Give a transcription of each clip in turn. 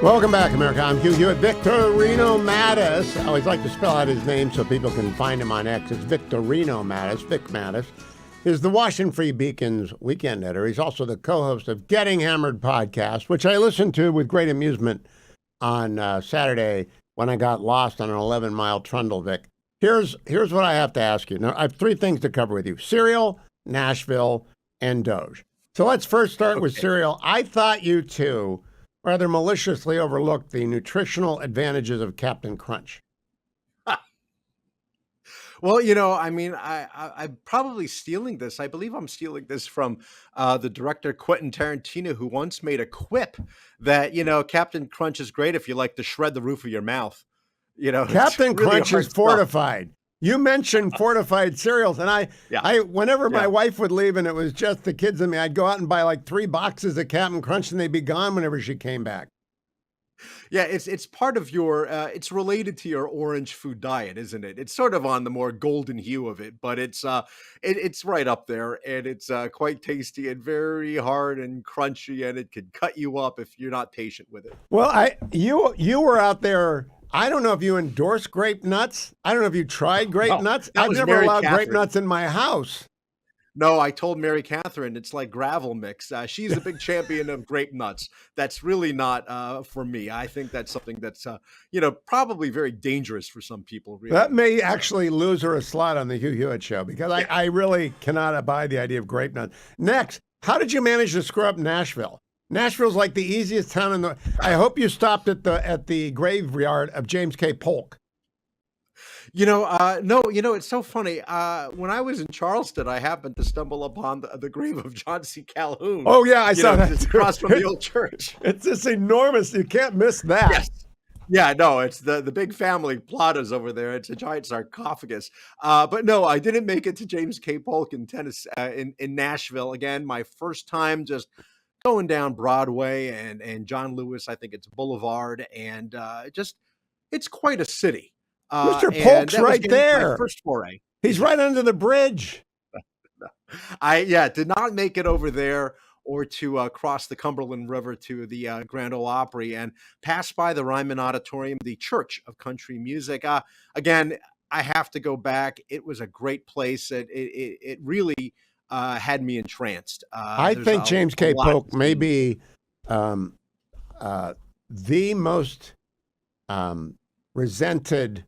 Welcome back, America. I'm Hugh at Victorino Matus. I always like to spell out his name so people can find him on X. It's Victorino Matus. Vic Matus is the Washington Free Beacon's weekend editor. He's also the co-host of Getting Hammered podcast, which I listened to with great amusement on Saturday when I got lost on an 11-mile trundle, Vic. Here's what I have to ask you. Now, I have three things to cover with you: cereal, Nashville, and DOGE. So let's first start with cereal. I thought you two rather maliciously overlooked the nutritional advantages of Captain Crunch. Well, you know, I mean, I'm probably stealing this. I believe I'm stealing this from the director Quentin Tarantino, who once made a quip that, you know, Captain Crunch is great if you like to shred the roof of your mouth. You know, Captain really Crunch is fortified. You mentioned fortified cereals, and I whenever my wife would leave and it was just the kids and me, I'd go out and buy like 3 boxes of Captain Crunch, and they'd be gone whenever she came back. Yeah, it's part of your it's related to your orange food diet, isn't it? It's sort of on the more golden hue of it, but it's right up there, and it's quite tasty and very hard and crunchy, and it could cut you up if you're not patient with it. Well, you were out there. I don't know if you endorse grape nuts. I don't know if you tried grape nuts. I've never allowed grape nuts in my house. No, I told Mary Catherine it's like gravel mix. She's a big champion of grape nuts. That's really not for me. I think that's something that's, probably very dangerous for some people. Really. That may actually lose her a slot on the Hugh Hewitt show because I really cannot abide the idea of grape nuts. Next, how did you manage to screw up Nashville? Nashville's like the easiest town in the. I hope you stopped at the graveyard of James K. Polk. No, it's so funny. When I was in Charleston, I happened to stumble upon the grave of John C. Calhoun. Oh yeah, I saw that. It's across from the old church. It's just enormous. You can't miss that. Yes. Yeah, no, it's the big family plotters over there. It's a giant sarcophagus. But no, I didn't make it to James K. Polk in Tennessee, in Nashville. Again, my first time just going down Broadway and John Lewis, I think it's Boulevard, and it's quite a city. Mr. Polk's right there. My first foray. He's right under the bridge. I did not make it over there or to cross the Cumberland River to the Grand Ole Opry and pass by the Ryman Auditorium, the Church of Country Music. Again, I have to go back. It was a great place. It really had me entranced. I think James K. Polk may be the most resented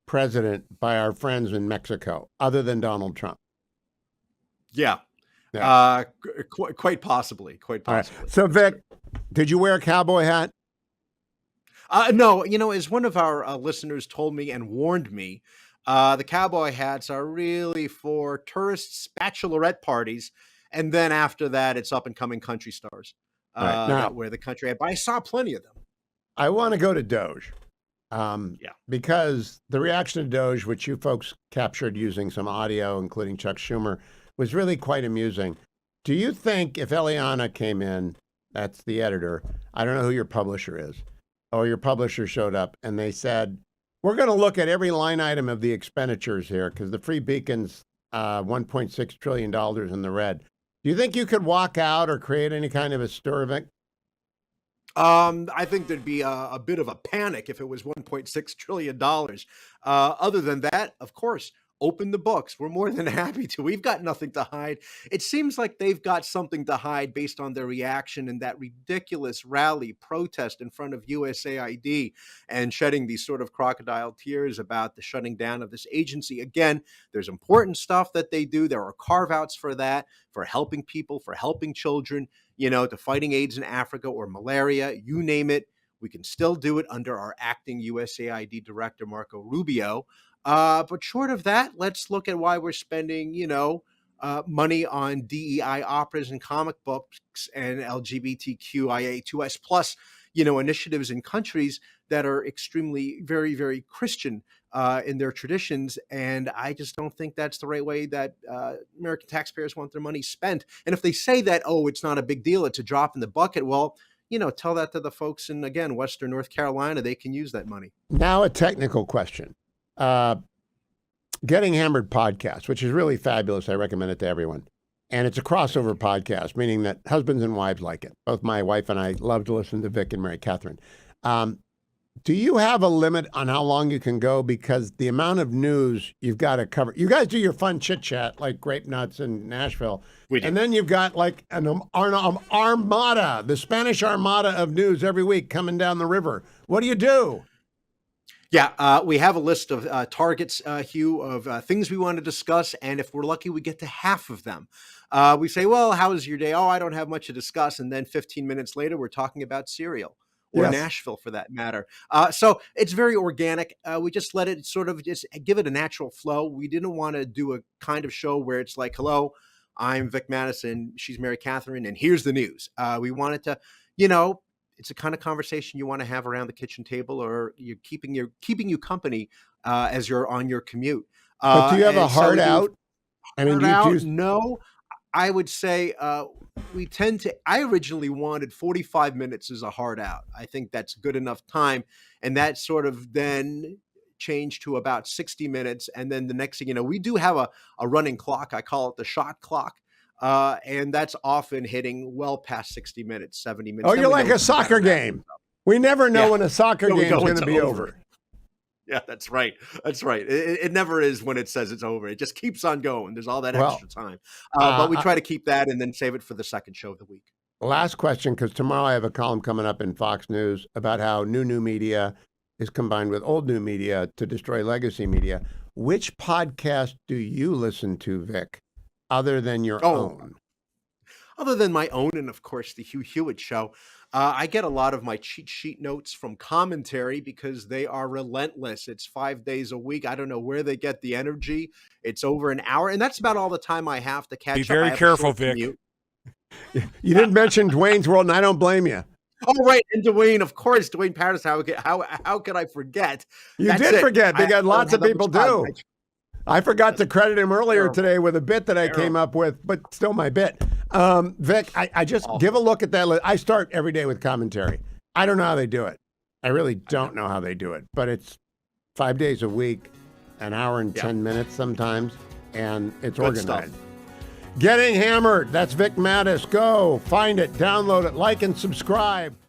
president by our friends in Mexico, other than Donald Trump. Yeah. Quite possibly. Quite possibly. Right. So, Vic, did you wear a cowboy hat? No. As one of our listeners told me and warned me, the cowboy hats are really for tourists' bachelorette parties, and then after that, it's up and coming country stars that wear the country hat. But I saw plenty of them. I want to go to DOGE. Because the reaction to DOGE, which you folks captured using some audio, including Chuck Schumer, was really quite amusing. Do you think if Eliana came in, that's the editor, I don't know who your publisher is, or your publisher showed up and they said, we're going to look at every line item of the expenditures here because the Free Beacon's $1.6 trillion in the red. Do you think you could walk out or create any kind of a stir, Vic? I think there'd be a bit of a panic if it was $1.6 trillion. Other than that, of course, open the books. We're more than happy to. We've got nothing to hide. It seems like they've got something to hide based on their reaction in that ridiculous rally protest in front of USAID and shedding these sort of crocodile tears about the shutting down of this agency. Again, there's important stuff that they do. There are carve-outs for that, for helping people, for helping children, to fighting AIDS in Africa or malaria, you name it. We can still do it under our acting USAID director, Marco Rubio. But short of that, let's look at why we're spending, money on DEI operas and comic books and LGBTQIA2S plus, initiatives in countries that are extremely, very, very Christian in their traditions. And I just don't think that's the right way that American taxpayers want their money spent. And if they say that, it's not a big deal, it's a drop in the bucket, well, tell that to the folks in, again, Western North Carolina. They can use that money. Now a technical question. Getting Hammered podcast, which is really fabulous. I recommend it to everyone. And it's a crossover podcast, meaning that husbands and wives like it. Both my wife and I love to listen to Vic and Mary Catherine. Do you have a limit on how long you can go? Because the amount of news you've got to cover. You guys do your fun chit chat like Grape Nuts in Nashville. And then you've got like an armada, the Spanish armada of news every week coming down the river. What do you do? Yeah, we have a list of targets, Hugh, of things we want to discuss. And if we're lucky, we get to half of them. We say, well, how was your day? Oh, I don't have much to discuss. And then 15 minutes later, we're talking about cereal. Or Yes. Nashville, for that matter. So it's very organic. We just let it sort of just give it a natural flow. We didn't want to do a kind of show where it's like, hello, I'm Vic Matus and she's Mary Catherine, and here's the news. We wanted to, it's a kind of conversation you want to have around the kitchen table, or you're keeping you company as you're on your commute. But do you have a hard out? I mean, No, I would say we tend to. I originally wanted 45 minutes as a hard out. I think that's good enough time, and that sort of then changed to about 60 minutes. And then the next thing you know, we do have a running clock. I call it the shot clock. And that's often hitting well past 60 minutes, 70 minutes. Oh, you're like a soccer game. We never know when a soccer game is going to be over. Yeah, that's right. That's right. It never is when it says it's over. It just keeps on going. There's all that extra time. But we try to keep that and then save it for the second show of the week. Last question, because tomorrow I have a column coming up in Fox News about how new media is combined with old new media to destroy legacy media. Which podcast do you listen to, Vic, other than your own? Other than my own, and of course the Hugh Hewitt Show, I get a lot of my cheat sheet notes from Commentary because they are relentless. It's 5 days a week. I don't know where they get the energy. It's over an hour, and that's about all the time I have to catch up. Be very careful, Vic. You didn't mention Dwayne's World, and I don't blame you. Oh, right. And Dwayne, of course, Dwayne Paris. How could I forget? You did forget. Because lots of people do. I forgot to credit him earlier today with a bit that I came up with, but still my bit. Vic, I just give a look at that list. I start every day with Commentary. I don't know how they do it. I really don't know how they do it, but it's 5 days a week, an hour and 10 minutes sometimes, and it's Good organized. stuff. Getting Hammered. That's Vic Matus. Go find it, download it, like and subscribe.